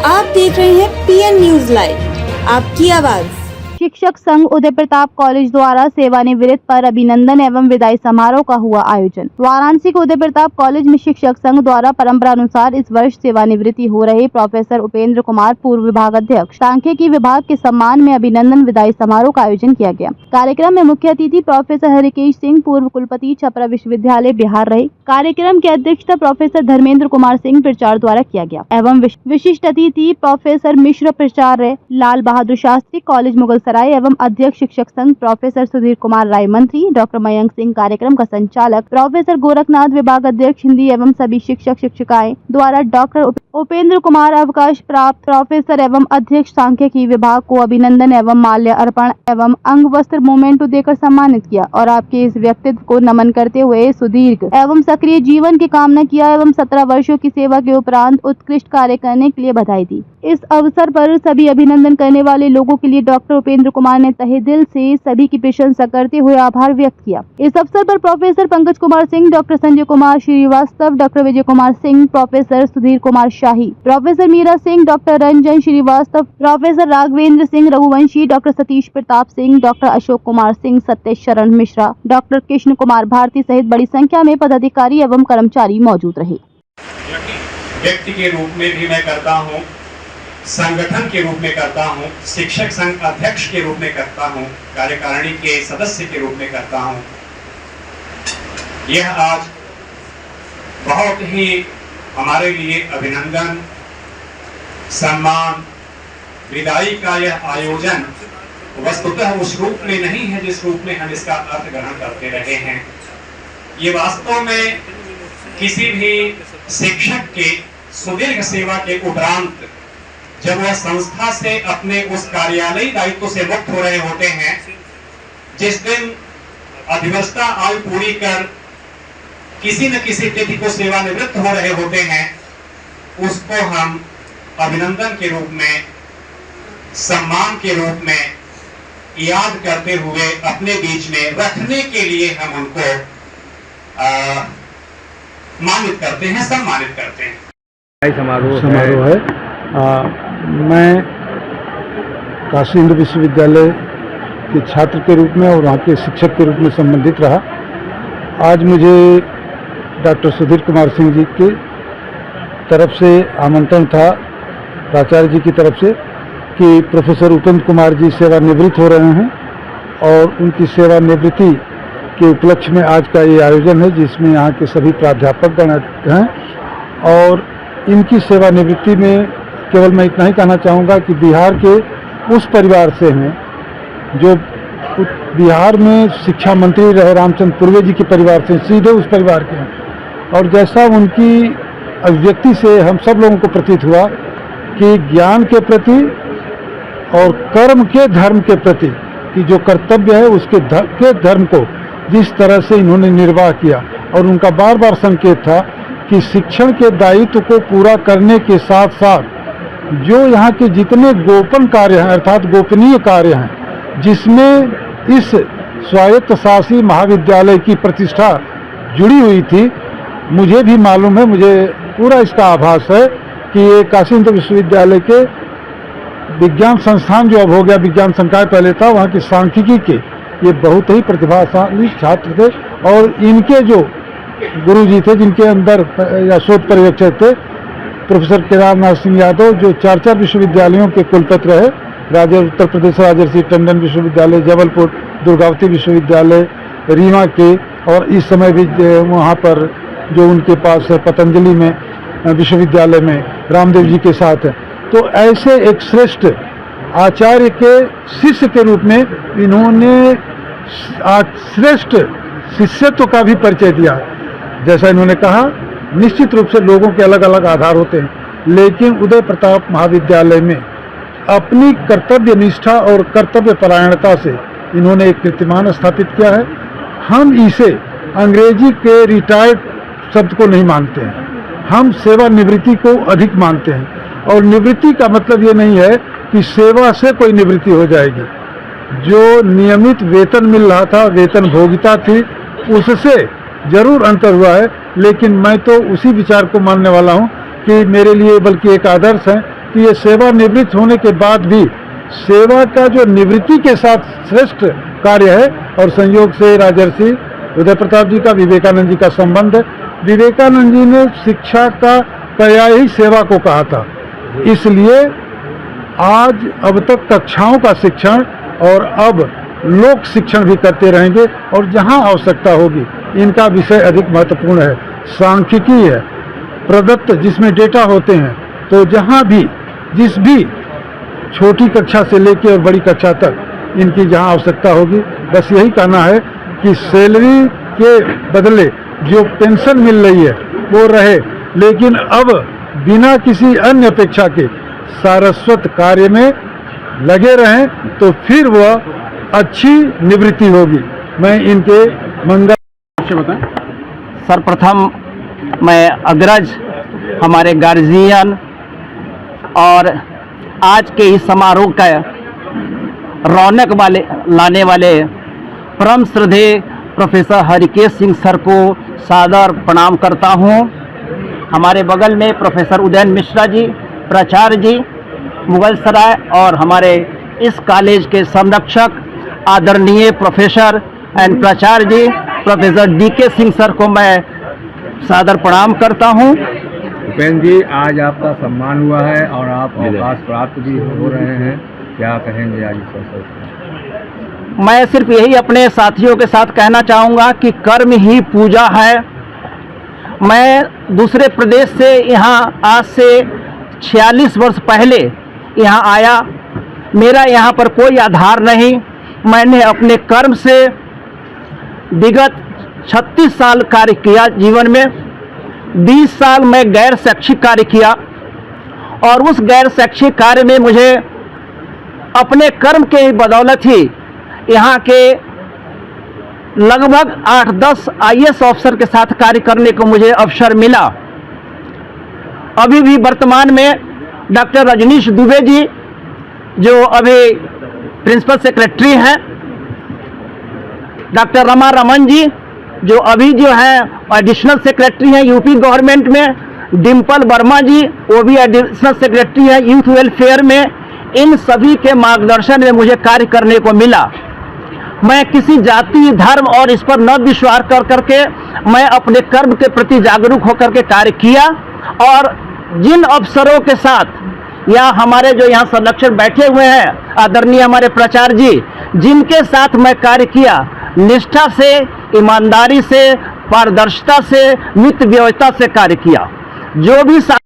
आप देख रहे हैं पीएन न्यूज लाइव, आपकी आवाज। शिक्षक संघ उदय प्रताप कॉलेज द्वारा सेवानिवृत्त पर अभिनंदन एवं विदाई समारोह का हुआ आयोजन। वाराणसी के उदय प्रताप कॉलेज में शिक्षक संघ द्वारा परंपरा अनुसार इस वर्ष सेवानिवृत्ति हो रहे प्रोफेसर उपेंद्र कुमार पूर्व विभाग अध्यक्ष सांख्यिकी विभाग के सम्मान में अभिनंदन विदाई समारोह का आयोजन किया गया। कार्यक्रम में मुख्य अतिथि प्रोफेसर हरिकेश सिंह पूर्व कुलपति छपरा विश्वविद्यालय बिहार रहे। कार्यक्रम की अध्यक्षता प्रोफेसर धर्मेंद्र कुमार सिंह प्रचार द्वारा किया गया एवं विशिष्ट अतिथि प्रोफेसर मिश्र प्राचार्य लाल बहादुर शास्त्री कॉलेज मुगलसराय एवं अध्यक्ष शिक्षक संघ प्रोफेसर सुधीर कुमार राय, मंत्री डॉक्टर मयंक सिंह, कार्यक्रम का संचालक प्रोफेसर गोरखनाथ, विभाग अध्यक्ष हिंदी एवं सभी शिक्षक शिक्षिकाएं द्वारा डॉक्टर उपेंद्र कुमार अवकाश प्राप्त प्रोफेसर एवं अध्यक्ष सांख्यिकी विभाग को अभिनंदन एवं माल्य अर्पण एवं अंग वस्त्र मोमेंटो देकर सम्मानित किया और आपके इस व्यक्तित्व को नमन करते हुए सुदीर्घ एवं सक्रिय जीवन की कामना किया एवं 17 वर्षों की सेवा के उपरांत उत्कृष्ट कार्य करने के लिए बधाई दी। इस अवसर पर सभी अभिनंदन करने वाले लोगों के लिए डॉक्टर उपेंद्र कुमार ने तहे दिल से सभी की प्रशंसा करते हुए आभार व्यक्त किया। इस अवसर पर professor Pankaj Kumar Singh, doctor Sanjay Kumar Srivastava, doctor Vijay Kumar Singh, professor Sudhir Kumar Shahi, professor Meera Singh, doctor Ranjan Srivastava, professor Raghvendra Singh Raghuvanshi, doctor Satish Pratap Singh, doctor Ashok Kumar Singh, Satya Sharan Mishra, doctor Krishna Kumar Bharti सहित बड़ी संख्या में पदाधिकारी एवं कर्मचारी मौजूद रहे। व्यक्ति के रूप में भी मैं करता हूँ, संगठन के रूप में करता हूँ, शिक्षक संघ अध्यक्ष के रूप में करता हूँ, कार्यकारिणी के सदस्य के रूप में करता हूँ। यह आज बहुत ही हमारे लिए अभिनंदन, सम्मान, विदाई का यह आयोजन वस्तुतः उस रूप में नहीं है जिस रूप में हम इसका अर्थ ग्रहण करते रहे हैं। ये वास्तव में किसी भी शिक्षक के सुदीर्घ सेवा के उपरांत जब वह संस्था से अपने उस कार्यालयी दायित्व से मुक्त हो रहे होते हैं, जिस दिन अधिवस्था आयु पूरी कर किसी न किसी तिथि को सेवानिवृत्त हो रहे होते हैं, उसको हम अभिनंदन के रूप में, सम्मान के रूप में याद करते हुए अपने बीच में रखने के लिए हम उनको मानित करते हैं, सम्मानित करते हैं। समारोह है। मैं काशी हिंदू विश्वविद्यालय के छात्र के रूप में और वहाँ के शिक्षक के रूप में संबंधित रहा। आज मुझे डॉक्टर सुधीर कुमार सिंह जी की तरफ से आमंत्रण था, प्राचार्य जी की तरफ से, कि प्रोफेसर उपेंद्र कुमार जी सेवानिवृत्त हो रहे हैं और उनकी सेवानिवृत्ति के उपलक्ष्य में आज का ये आयोजन है, जिसमें यहाँ के सभी प्राध्यापक गण हैं। और इनकी सेवानिवृत्ति में केवल मैं इतना ही कहना चाहूँगा कि बिहार के उस परिवार से हैं जो बिहार में शिक्षा मंत्री रहे रामचंद्र पूर्वे जी के परिवार से, सीधे उस परिवार के हैं। और जैसा उनकी अभिव्यक्ति से हम सब लोगों को प्रतीत हुआ कि ज्ञान के प्रति और कर्म के धर्म के प्रति कि जो कर्तव्य है उसके धर्म को जिस तरह से इन्होंने निर्वाह किया, और उनका बार बार संकेत था कि शिक्षण के दायित्व को पूरा करने के साथ साथ जो यहाँ के जितने गोपन कार्य हैं, अर्थात गोपनीय कार्य हैं, जिसमें इस स्वायत्त शासी महाविद्यालय की प्रतिष्ठा जुड़ी हुई थी, मुझे भी मालूम है, मुझे पूरा इसका आभास है कि ये काशी हिंदू विश्वविद्यालय के विज्ञान संस्थान जो अब हो गया विज्ञान संकाय पहले था, वहाँ की सांख्यिकी के ये बहुत ही प्रतिभाशाली छात्र थे। और इनके जो गुरु जी थे, जिनके अंदर या शोध पर्यवेक्षक थे, प्रोफेसर केदारनाथ सिंह यादव, जो 4 विश्वविद्यालयों के कुलपति रहे, उत्तर प्रदेश राजर्षि टंडन विश्वविद्यालय, जबलपुर दुर्गावती विश्वविद्यालय, रीवा के, और इस समय भी वहाँ पर जो उनके पास पतंजलि में विश्वविद्यालय में रामदेव जी के साथ है। तो ऐसे एक श्रेष्ठ आचार्य के शिष्य के रूप में इन्होंने श्रेष्ठ शिष्यत्व का भी परिचय दिया। जैसा इन्होंने कहा, निश्चित रूप से लोगों के अलग अलग आधार होते हैं, लेकिन उदय प्रताप महाविद्यालय में अपनी कर्तव्य निष्ठा और कर्तव्य परायणता से इन्होंने एक कीर्तिमान स्थापित किया है। हम इसे अंग्रेजी के रिटायर्ड शब्द को नहीं मानते हैं, हम सेवानिवृत्ति को अधिक मानते हैं। और निवृत्ति का मतलब ये नहीं है कि सेवा से कोई निवृत्ति हो जाएगी। जो नियमित वेतन मिल रहा था, वेतन भोगिता थी, उससे जरूर अंतर हुआ है, लेकिन मैं तो उसी विचार को मानने वाला हूँ कि मेरे लिए बल्कि एक आदर्श है कि ये सेवानिवृत्त होने के बाद भी सेवा का जो निवृत्ति के साथ श्रेष्ठ कार्य है, और संयोग से राजर्षि उदय प्रताप जी का विवेकानंद जी का संबंध है। विवेकानंद जी ने शिक्षा का पर्याय ही सेवा को कहा था, इसलिए आज अब तक कक्षाओं का शिक्षण और अब लोक शिक्षण भी करते रहेंगे, और जहां आवश्यकता होगी इनका विषय अधिक महत्वपूर्ण है। सांख्यिकी है प्रदत्त जिसमें डेटा होते हैं, तो जहां भी जिस भी छोटी कक्षा से लेकर और बड़ी कक्षा तक इनकी जहां आवश्यकता होगी, बस यही कहना है कि सैलरी के बदले जो पेंशन मिल रही है वो रहे, लेकिन अब बिना किसी अन्य अपेक्षा के सारस्वत कार्य में लगे रहें, तो फिर वह अच्छी निवृत्ति होगी। मैं इनके मंगल से बताएं। सर्वप्रथम मैं अग्रज, हमारे गार्जियन और आज के इस समारोह का रौनक लाने वाले परम श्रद्धेय प्रोफेसर हरिकेश सिंह सर को सादर प्रणाम करता हूं। हमारे बगल में प्रोफेसर उदयन मिश्रा जी, प्राचार्य जी मुगल सराय, और हमारे इस कॉलेज के संरक्षक आदरणीय प्रोफेसर एंड प्राचार्य जी प्रोफेसर डीके सिंह सर को मैं सादर प्रणाम करता हूं। उपेंद्र जी, आज आपका सम्मान हुआ है और आप अवकाश प्राप्त भी हो रहे हैं, क्या कहेंगे आज इस अवसर पर? मैं सिर्फ यही अपने साथियों के साथ कहना चाहूँगा कि कर्म ही पूजा है। मैं दूसरे प्रदेश से यहाँ आज से 46 वर्ष पहले यहाँ आया। मेरा यहाँ पर कोई आधार नहीं। मैंने अपने कर्म से विगत 36 साल कार्य किया जीवन में। 20 साल मैं गैर शैक्षिक कार्य किया, और उस गैर शैक्षिक कार्य में मुझे अपने कर्म के बदौलत ही यहाँ के लगभग 8-10 IAS ऑफिसर के साथ कार्य करने को मुझे अवसर मिला। अभी भी वर्तमान में डॉक्टर रजनीश दुबे जी, जो अभी प्रिंसिपल सेक्रेटरी हैं, डॉक्टर रमा रमन जी, जो अभी जो हैं एडिशनल सेक्रेटरी हैं यूपी गवर्नमेंट में, डिम्पल वर्मा जी, वो भी एडिशनल सेक्रेटरी हैं यूथ वेलफेयर में। इन सभी के मार्गदर्शन में मुझे कार्य करने को मिला। मैं किसी जाति, धर्म और इस पर न विश्वास कर करके मैं अपने कर्म के प्रति जागरूक होकर के कार्य किया, और जिन अफसरों के साथ या हमारे जो यहाँ संरक्षक बैठे हुए हैं आदरणीय हमारे प्राचार्य जी, जिनके साथ मैं कार्य किया, निष्ठा से, ईमानदारी से, पारदर्शिता से, मित व्यवस्था से कार्य किया। जो भी